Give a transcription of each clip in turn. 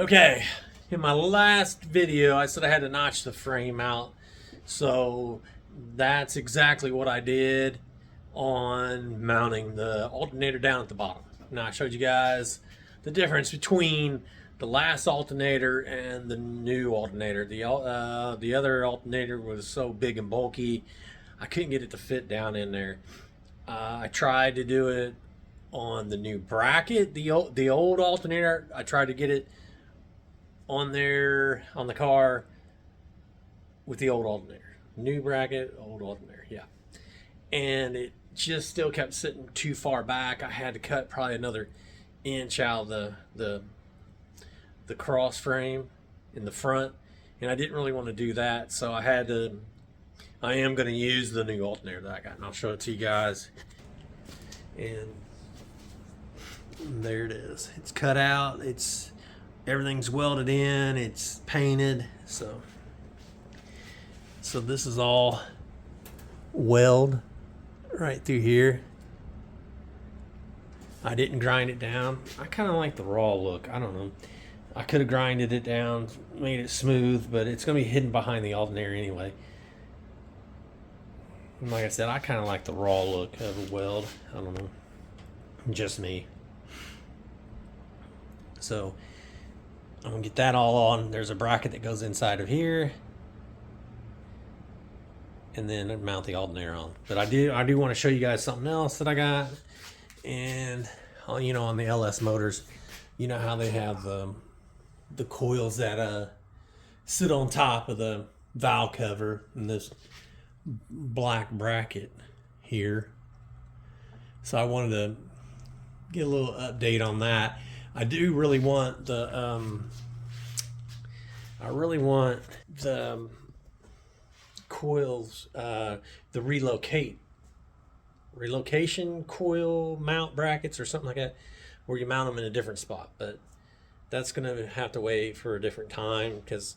Okay, in my last video I said I had to notch the frame out, so that's exactly what I did on mounting the alternator down at the bottom. Now I showed you guys the difference between the last alternator and the new alternator. The other alternator was so big and bulky I couldn't get it to fit down in there. I tried to do it on the new bracket, the old alternator. I tried to get it on there on the car with the old alternator, new bracket, old alternator, yeah, and it just still kept sitting too far back. I had to cut probably another inch out of the cross frame in the front, and I didn't really want to do that, so I am going to use the new alternator that I got, and I'll show it to you guys. And there it is. It's cut out. Everything's welded in. It's painted. So this is all weld right through here. I didn't grind it down. I kind of like the raw look. I don't know. I could have grinded it down, made it smooth, but it's going to be hidden behind the alternator anyway. And like I said, I kind of like the raw look of a weld. I don't know. Just me. So I'm gonna get that all on. There's a bracket that goes inside of here, and then mount the alternator on. But I do want to show you guys something else that I got. And you know, on the LS motors, you know how they have the coils that sit on top of the valve cover and this black bracket here. So I wanted to get a little update on that. I do really want the coils, the relocation coil mount brackets or something like that, where you mount them in a different spot. But that's gonna have to wait for a different time because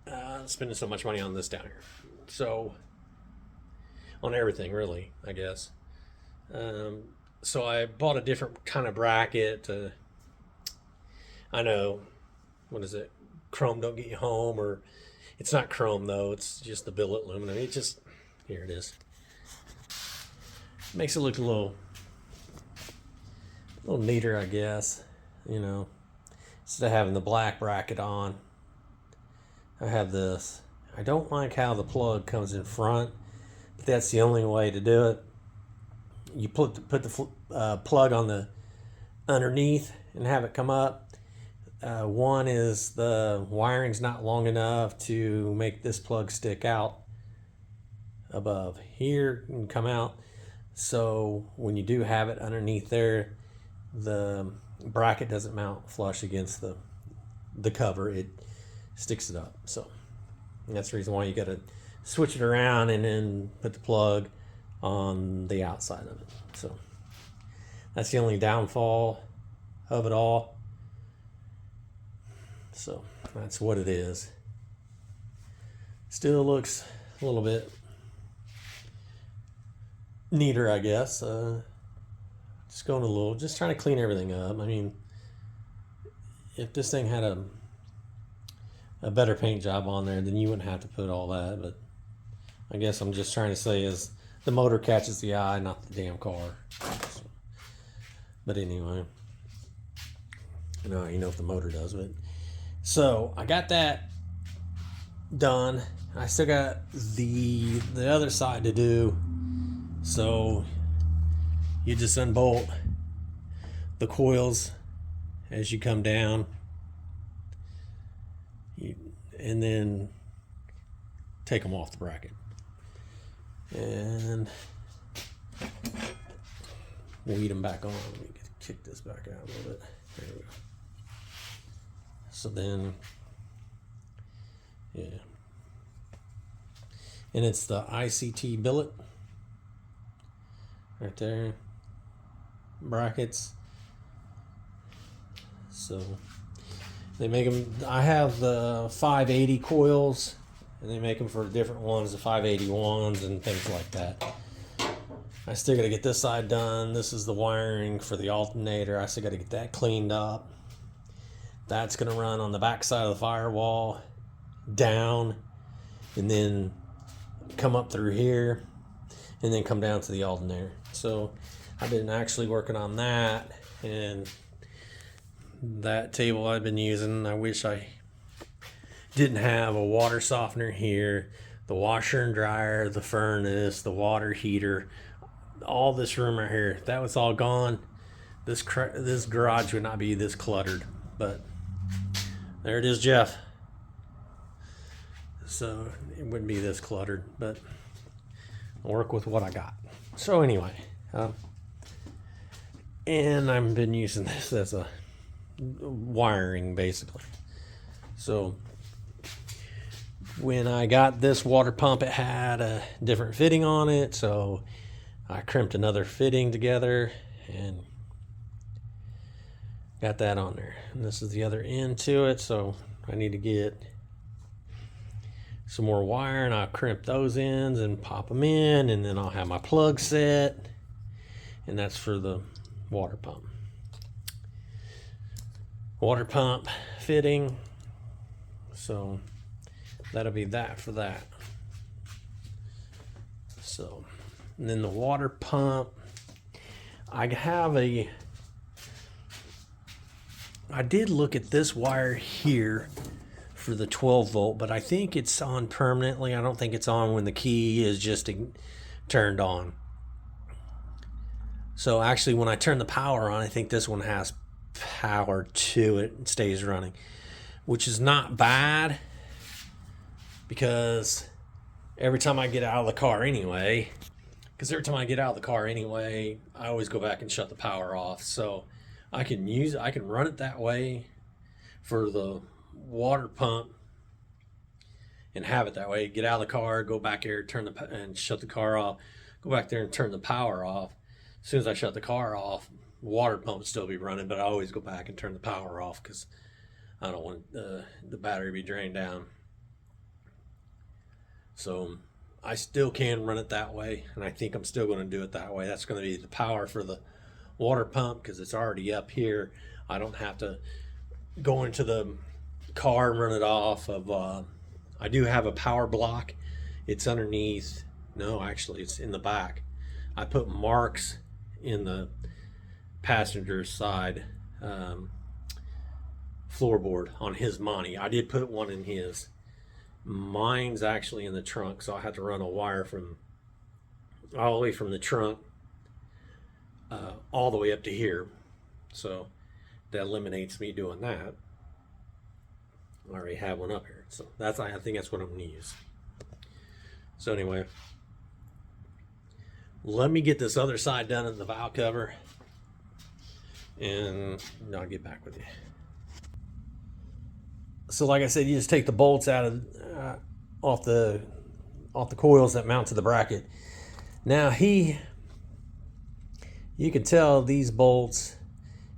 I'm spending so much money on this down here. So on everything really, I guess. So I bought a different kind of bracket. I know, what is it? Chrome don't get you home, or it's not chrome though. It's just the billet aluminum. It just, here it is. Makes it look a little neater, I guess. You know, instead of having the black bracket on, I have this. I don't like how the plug comes in front, but that's the only way to do it. You put the plug on the underneath and have it come up. One is the wiring's not long enough to make this plug stick out above here and come out. So when you do have it underneath there, the bracket doesn't mount flush against the cover. It sticks it up. So that's the reason why you got to switch it around and then put the plug on the outside of it. So that's the only downfall of it all. So that's what it is. Still looks a little bit neater, I guess. Just trying to clean everything up. I mean, if this thing had a better paint job on there, then you wouldn't have to put all that. But I guess I'm just trying to say is the motor catches the eye, not the damn car. So, but anyway, you know if the motor does. But so I got that done. I still got the other side to do. So you just unbolt the coils as you come down, and then take them off the bracket. And weed them back on. Let me kick this back out a little bit. There we go. So then, yeah. And it's the ICT billet right there. Brackets. So they make them. I have the 580 coils. And they make them for different ones, the 581s and things like that. I still got to get this side done. This is the wiring for the alternator. I still got to get that cleaned up. That's going to run on the back side of the firewall down, and then come up through here, and then come down to the alternator. So I've been actually working on that, and that table I've been using, I wish I didn't have a water softener here, the washer and dryer, the furnace, the water heater, all this room right here. If that was all gone, this garage would not be this cluttered. But there it is, Jeff. So it wouldn't be this cluttered, but I'll work with what I got. So anyway, and I've been using this as a wiring basically. So when I got this water pump, it had a different fitting on it, so I crimped another fitting together and got that on there. And this is the other end to it, so I need to get some more wire, and I'll crimp those ends and pop them in, and then I'll have my plug set, and that's for the water pump. Water pump fitting, so that'll be that for that. So, and then the water pump, I did look at this wire here for the 12 volt, but I think it's on permanently. I don't think it's on when the key is just turned on. So actually when I turn the power on, I think this one has power to it and stays running, which is not bad, because every time I get out of the car anyway, I always go back and shut the power off. So I can run it that way for the water pump and have it that way. Get out of the car, go back here, and shut the car off, go back there and turn the power off. As soon as I shut the car off, the water pump will still be running, but I always go back and turn the power off because I don't want the battery to be drained down. So I still can run it that way, and I think I'm still going to do it that way. That's going to be the power for the water pump because it's already up here. I don't have to go into the car and run it off of I do have a power block. It's underneath. No, actually it's in the back. I put marks in the passenger side floorboard on his Monty. I did put one in his. Mine's actually in the trunk, so I had to run a wire from all the way from the trunk all the way up to here. So that eliminates me doing that. I already have one up here, so I think that's what I'm going to use. So anyway, let me get this other side done in the valve cover, and I'll get back with you. So like I said, you just take the bolts out of off the coils that mount to the bracket. Now you can tell these bolts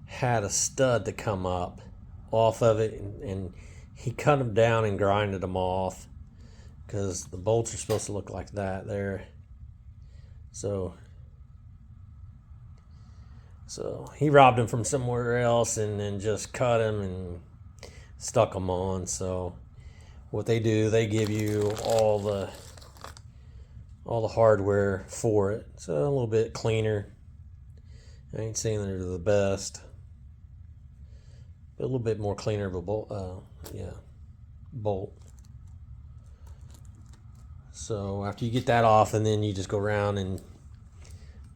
had a stud to come up off of it, and he cut them down and grinded them off because the bolts are supposed to look like that there. So he robbed them from somewhere else and then just cut them and stuck them on. So what they do, they give you all the hardware for it. So a little bit cleaner. I ain't saying they're the best, but a little bit more cleaner of a bolt. Bolt. So after you get that off, and then you just go around and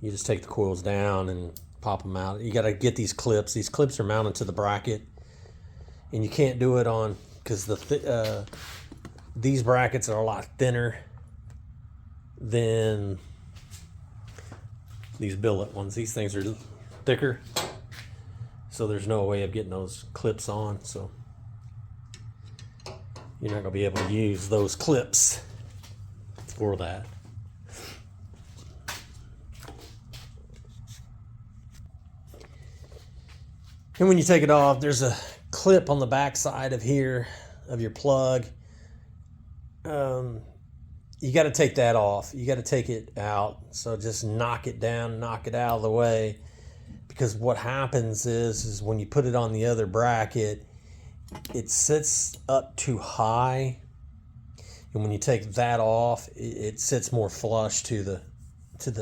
you just take the coils down and pop them out. You got to get these clips. These clips are mounted to the bracket, and you can't do it on because these brackets are a lot thinner than these billet ones. These things are thicker, so there's no way of getting those clips on. So you're not going to be able to use those clips for that. And when you take it off, there's a clip on the back side of here of your plug. You got to take that off. You got to take it out. So just knock it down, knock it out of the way, because what happens is when you put it on the other bracket, it sits up too high, and when you take that off, it sits more flush to the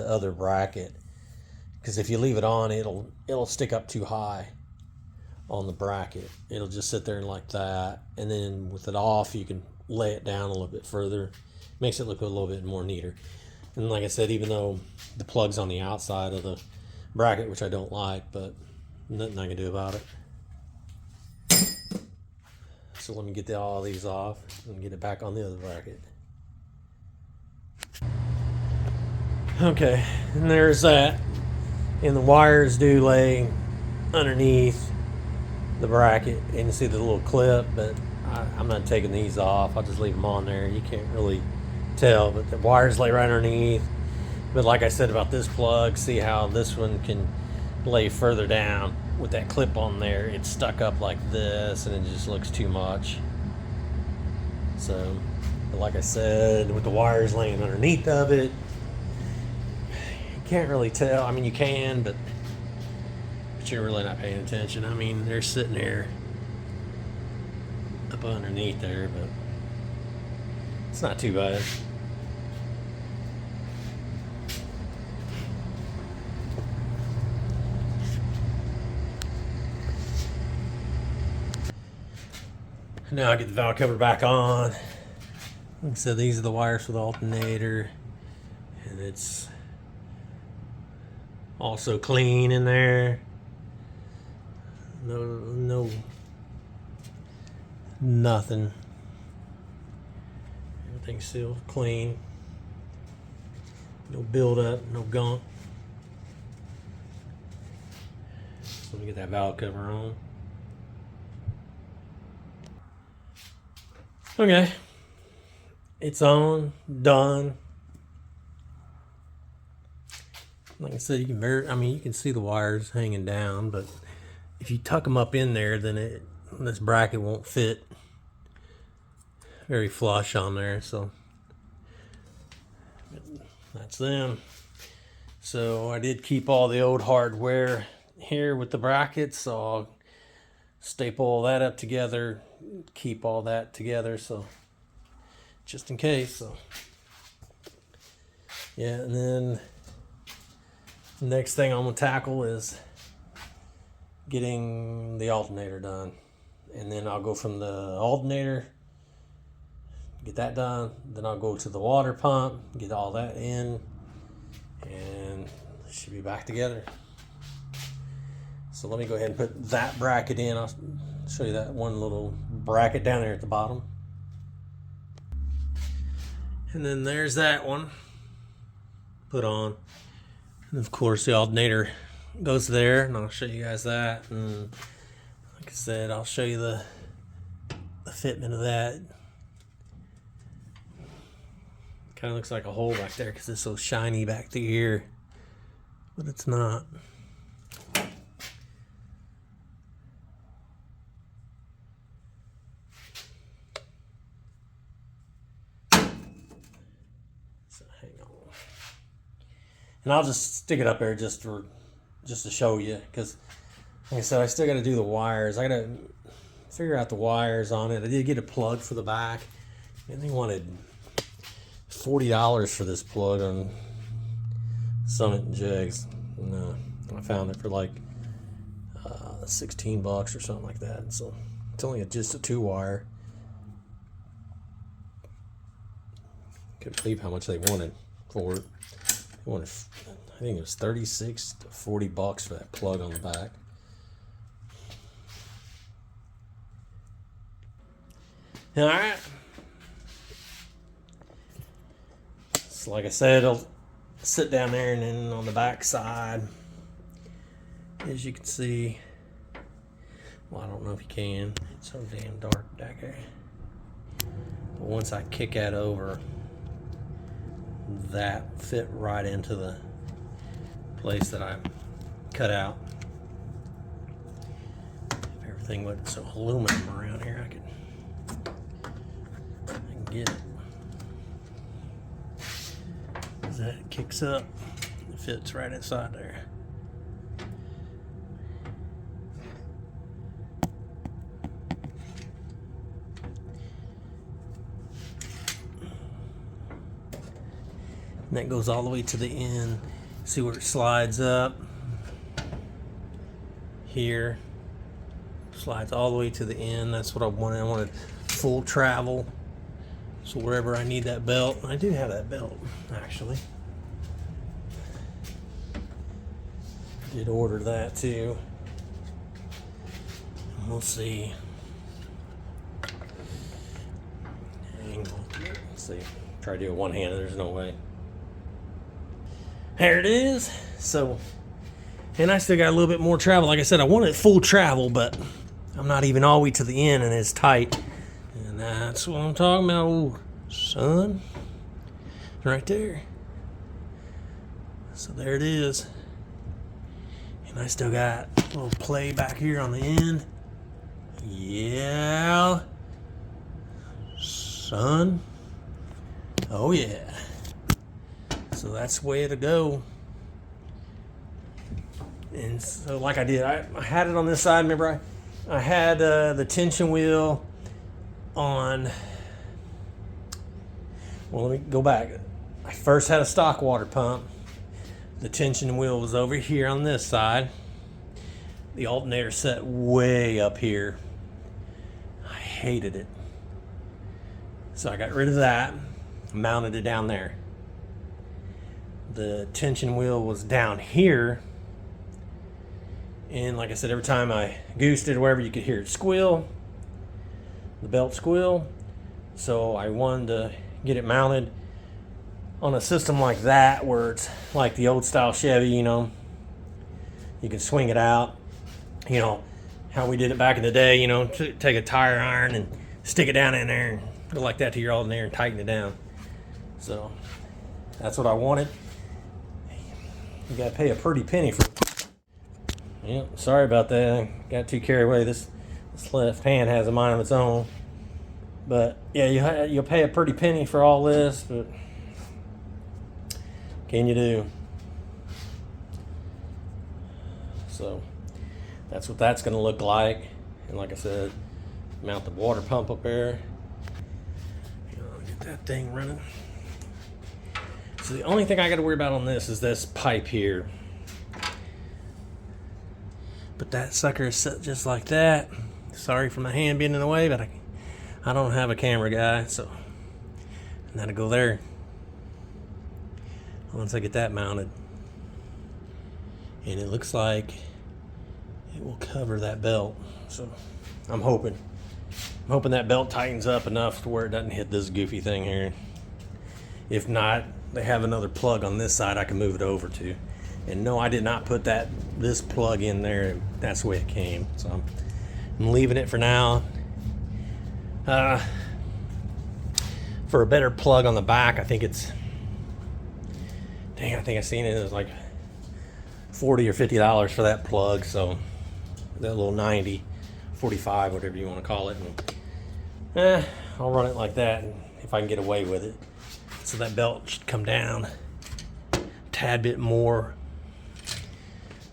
other bracket. Because if you leave it on, it'll stick up too high on the bracket. It'll just sit there like that, and then with it off, you can lay it down a little bit further. Makes it look a little bit more neater. And like I said, even though the plug's on the outside of the bracket, which I don't like, but nothing I can do about it. So let me get all these off and get it back on the other bracket. Okay, and there's that. And the wires do lay underneath the bracket. And you see the little clip, but I'm not taking these off. I'll just leave them on there. You can't really tell, but the wires lay right underneath. But like I said about this plug, see how this one can lay further down with that clip on there. It's stuck up like this, and it just looks too much. So, but like I said, with the wires laying underneath of it, you can't really tell. I mean, you can, but you're really not paying attention. I mean, they're sitting there up underneath there, but it's not too bad. Now I get the valve cover back on. Like I said, these are the wires for the alternator, and it's also clean in there. No, nothing. Everything's still clean. No buildup, no gunk. So let me get that valve cover on. Okay, it's on, done. Like I said, you can see the wires hanging down, but if you tuck them up in there, then this bracket won't fit very flush on there. So that's them. So I did keep all the old hardware here with the brackets, so I'll staple all that up together, keep all that together, so just in case. So yeah, and then the next thing I'm gonna tackle is getting the alternator done, and then I'll go from the alternator, get that done, then I'll go to the water pump, get all that in, and it should be back together. So let me go ahead and put that bracket in. I'll show you that one little bracket down there at the bottom. And then there's that one put on. And of course the alternator goes there, and I'll show you guys that. And like I said, I'll show you the fitment of that. Kind of looks like a hole back there because it's so shiny back through here, but it's not. And I'll just stick it up there just to show you, because like I said, I still got to do the wires. I got to figure out the wires on it. I did get a plug for the back, and they wanted $40 for this plug on Summit and Jigs. And, I found it for like 16 bucks or something like that. And so it's only just a 2-wire. Couldn't believe how much they wanted for it. I think it was 36 to 40 bucks for that plug on the back. All right. So like I said, I'll sit down there, and then on the back side, as you can see, well, I don't know if you can. It's so damn dark back there. But once I kick that over, that fit right into the place that I cut out. If everything wasn't so aluminum around here, I can get it. As that kicks up, it fits right inside there. and that goes all the way to the end. See where it slides up here, slides all the way to the end. That's what I wanted. I wanted full travel, so wherever I need that belt, I do have that belt actually. I did order that too. We'll see. Let's see. Try to do it one-handed. There's no way. There it is. So, and I still got a little bit more travel. Like I said, I wanted full travel, but I'm not even all the way to the end, and it's tight. And that's what I'm talking about, old son. Right there. So there it is. And I still got a little play back here on the end. Yeah, son. Oh yeah. So that's the way to go. And so like I did, I had it on this side. Remember I had the tension wheel on. Well, let me go back. I first had a stock water pump. The tension wheel was over here on this side. The alternator set way up here. I hated it. So I got rid of that, mounted it down there. The tension wheel was down here. And like I said, every time I goosed it or wherever, you could hear it squeal, the belt squeal. So I wanted to get it mounted on a system like that, where it's like the old style Chevy, you know. You can swing it out, you know, how we did it back in the day, you know, take a tire iron and stick it down in there and go like that to your alternator and tighten it down. So that's what I wanted. You gotta pay a pretty penny for it. Yeah, sorry about that. I got too carried away. This left hand has a mind of its own. But yeah, you'll pay a pretty penny for all this, but can you do? So that's what that's gonna look like. And like I said, mount the water pump up there. Get that thing running. So the only thing I gotta worry about on this is this pipe here. But that sucker is set just like that. Sorry for my hand being in the way, but I don't have a camera guy, so I gotta go there once I get that mounted. And it looks like it will cover that belt. So I'm hoping that belt tightens up enough to where it doesn't hit this goofy thing here. If not, they have another plug on this side I can move it over to. And no, I did not put this plug in there. That's the way it came. So I'm leaving it for now. For a better plug on the back, I think it's, I think I seen it was like $40 or $50 for that plug. So that little 90, 45, whatever you want to call it. And, I'll run it like that if I can get away with it. So that belt should come down a tad bit more.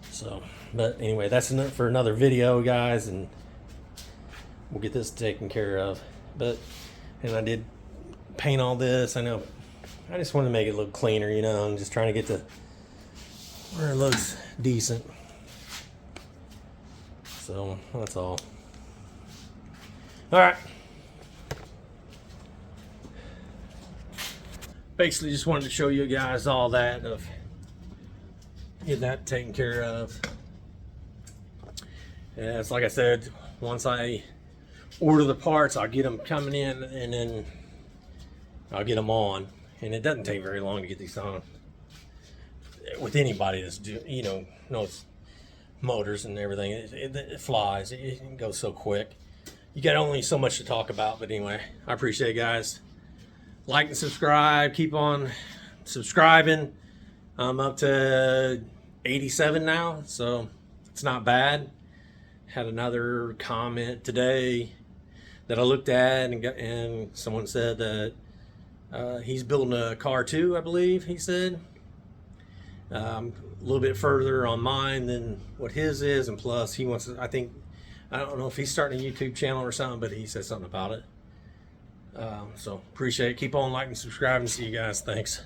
So, but anyway, that's enough for another video, guys, and we'll get this taken care of. But, and I did paint all this. I know, I just want to make it look cleaner, you know. I'm just trying to get to where it looks decent. So that's all. All right. Basically, just wanted to show you guys all that of getting that taken care of. Yeah, it's like I said, once I order the parts, I'll get them coming in, and then I'll get them on. And it doesn't take very long to get these on with anybody that's knows motors and everything. It flies. It goes so quick. You got only so much to talk about, but anyway, I appreciate it, guys. Like and subscribe. Keep on subscribing. I'm up to 87 now, so it's not bad. Had another comment today that I looked at, and someone said that he's building a car too, I believe he said. A little bit further on mine than what his is, and plus he wants to, I don't know if he's starting a YouTube channel or something, but he said something about it. So appreciate it. Keep on liking, subscribing. See you guys. Thanks.